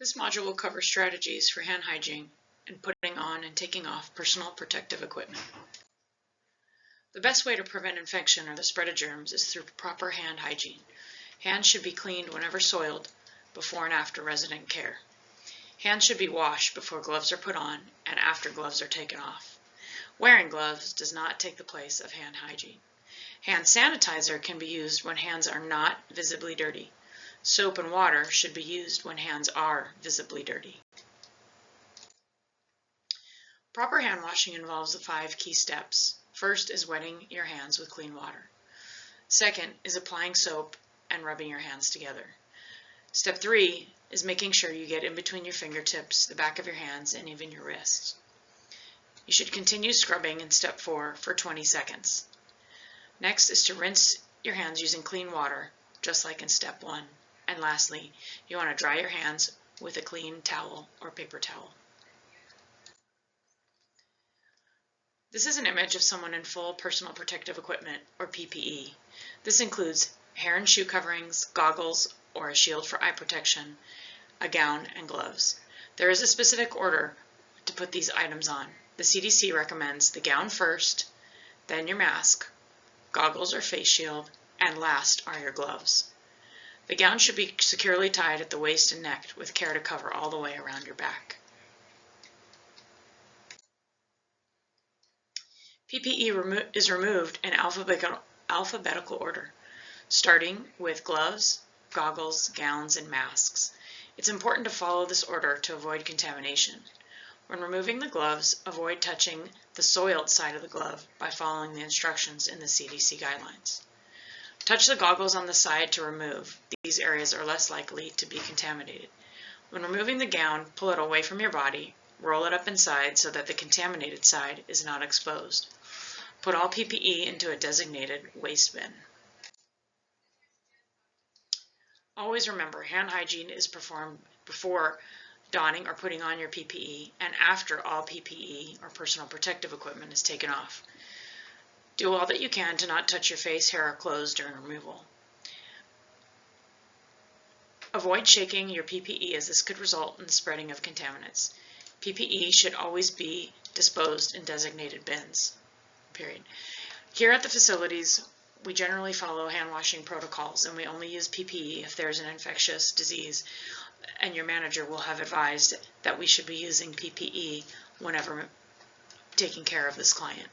This module will cover strategies for hand hygiene and putting on and taking off personal protective equipment. The best way to prevent infection or the spread of germs is through proper hand hygiene. Hands should be cleaned whenever soiled, before and after resident care. Hands should be washed before gloves are put on and after gloves are taken off. Wearing gloves does not take the place of hand hygiene. Hand sanitizer can be used when hands are not visibly dirty. Soap and water should be used when hands are visibly dirty. Proper hand washing involves the 5 key steps. First is wetting your hands with clean water. Second is applying soap and rubbing your hands together. Step 3 is making sure you get in between your fingertips, the back of your hands, and even your wrists. You should continue scrubbing in step 4 for 20 seconds. Next is to rinse your hands using clean water, just like in step 1. And lastly, you want to dry your hands with a clean towel or paper towel. This is an image of someone in full personal protective equipment, or PPE. This includes hair and shoe coverings, goggles, or a shield for eye protection, a gown, and gloves. There is a specific order to put these items on. The CDC recommends the gown first, then your mask, goggles or face shield, and last are your gloves. The gown should be securely tied at the waist and neck with care to cover all the way around your back. PPE is removed in alphabetical order, starting with gloves, goggles, gowns, and masks. It's important to follow this order to avoid contamination. When removing the gloves, avoid touching the soiled side of the glove by following the instructions in the CDC guidelines. Touch the goggles on the side to remove. These areas are less likely to be contaminated. When removing the gown, pull it away from your body, roll it up inside so that the contaminated side is not exposed. Put all PPE into a designated waste bin. Always remember, hand hygiene is performed before donning or putting on your PPE and after all PPE or personal protective equipment is taken off. Do all that you can to not touch your face, hair, or clothes during removal. Avoid shaking your PPE as this could result in the spreading of contaminants. PPE should always be disposed in designated bins. Period. Here at the facilities, we generally follow hand washing protocols and we only use PPE if there's an infectious disease, and your manager will have advised that we should be using PPE whenever taking care of this client.